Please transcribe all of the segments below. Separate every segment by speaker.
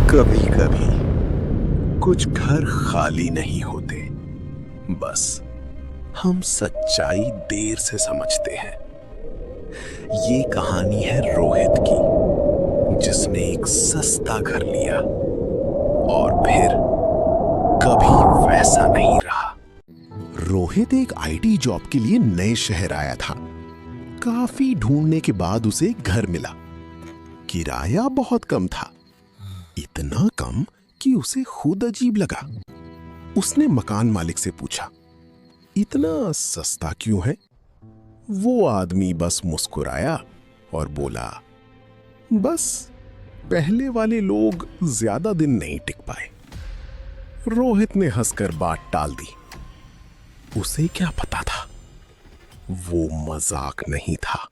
Speaker 1: कभी कभी कुछ घर खाली नहीं होते, बस हम सच्चाई देर से समझते हैं। ये कहानी है रोहित की, जिसने एक सस्ता घर लिया और फिर कभी वैसा नहीं रहा। रोहित एक आईटी जॉब के लिए नए शहर आया था। काफी ढूंढने के बाद उसे एक घर मिला। किराया बहुत कम था, इतना कम कि उसे खुद अजीब लगा। उसने मकान मालिक से पूछा, इतना सस्ता क्यों है? वो आदमी बस मुस्कुराया और बोला, बस पहले वाले लोग ज्यादा दिन नहीं टिक पाए। रोहित ने हंसकर बात टाल दी। उसे क्या पता था, वो मजाक नहीं था।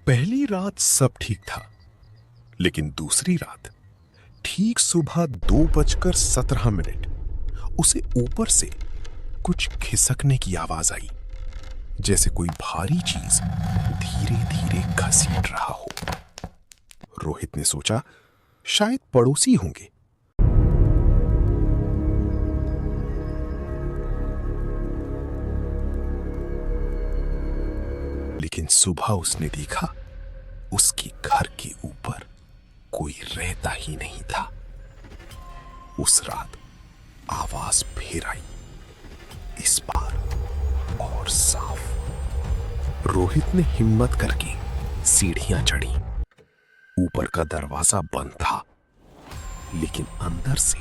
Speaker 1: पहली रात सब ठीक था, लेकिन दूसरी रात ठीक सुबह 2:17 उसे ऊपर से कुछ खिसकने की आवाज आई, जैसे कोई भारी चीज धीरे धीरे घसीट रहा हो। रोहित ने सोचा शायद पड़ोसी होंगे। लेकिन सुबह उसने देखा उसके घर के ऊपर कोई रहता ही नहीं था। उस रात आवाज फिर आई, इस बार और साफ। रोहित ने हिम्मत करके सीढ़ियां चढ़ी। ऊपर का दरवाजा बंद था, लेकिन अंदर से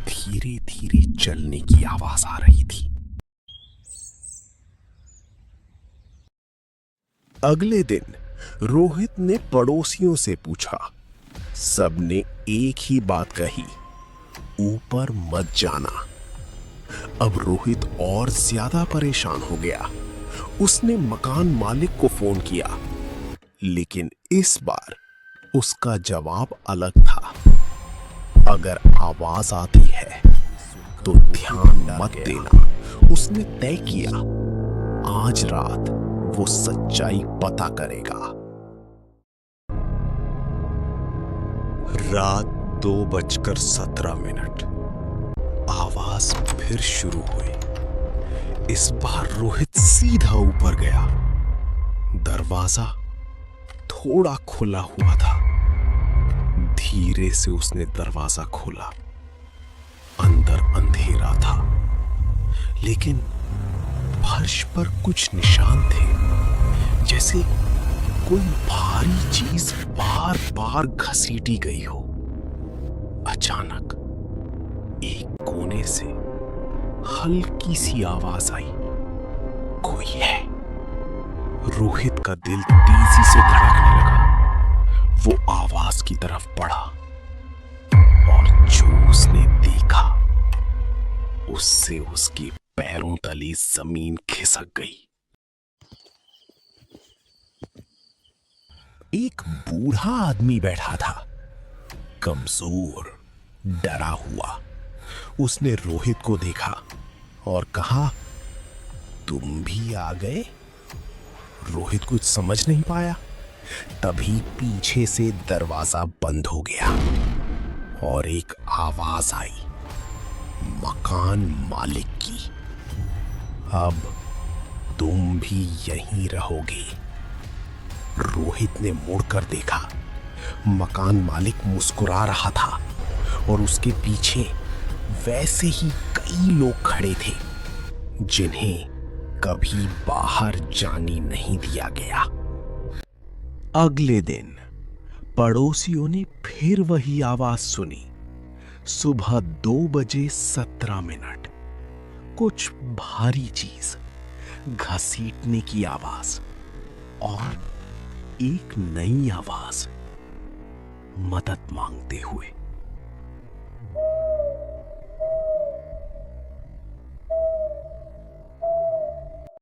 Speaker 1: धीरे धीरे चलने की आवाज आ रही थी। अगले दिन रोहित ने पड़ोसियों से पूछा। सबने एक ही बात कही, ऊपर मत जाना। अब रोहित और ज्यादा परेशान हो गया। उसने मकान मालिक को फोन किया, लेकिन इस बार उसका जवाब अलग था। अगर आवाज आती है तो ध्यान मत देना। उसने तय किया, आज रात वो सच्चाई पता करेगा। रात 2:17 आवाज फिर शुरू हुई। इस बार रोहित सीधा ऊपर गया। दरवाजा थोड़ा खुला हुआ था। धीरे से उसने दरवाजा खोला। अंदर अंधेरा था, लेकिन फर्श पर कुछ निशान थे, जैसे कोई भारी चीज बार बार घसीटी गई हो। अचानक एक कोने से हल्की सी आवाज आई, कोई है। रोहित का दिल तेजी से धड़कने लगा। वो आवाज की तरफ बढ़ा और जो उसने देखा, उससे उसके पैरों तले जमीन खिसक गई। एक बूढ़ा आदमी बैठा था, कमजोर, डरा हुआ। उसने रोहित को देखा और कहा, तुम भी आ गए? रोहित कुछ समझ नहीं पाया। तभी पीछे से दरवाजा बंद हो गया और एक आवाज आई, मकान मालिक की। अब तुम भी यहीं रहोगे। रोहित ने मुड़कर देखा। मकान मालिक मुस्कुरा रहा था और उसके पीछे वैसे ही कई लोग खड़े थे, जिन्हें कभी बाहर जाने नहीं दिया गया। अगले दिन पड़ोसियों ने फिर वही आवाज सुनी। सुबह 2:17 कुछ भारी चीज घसीटने की आवाज और एक नई आवाज, मदद मांगते हुए।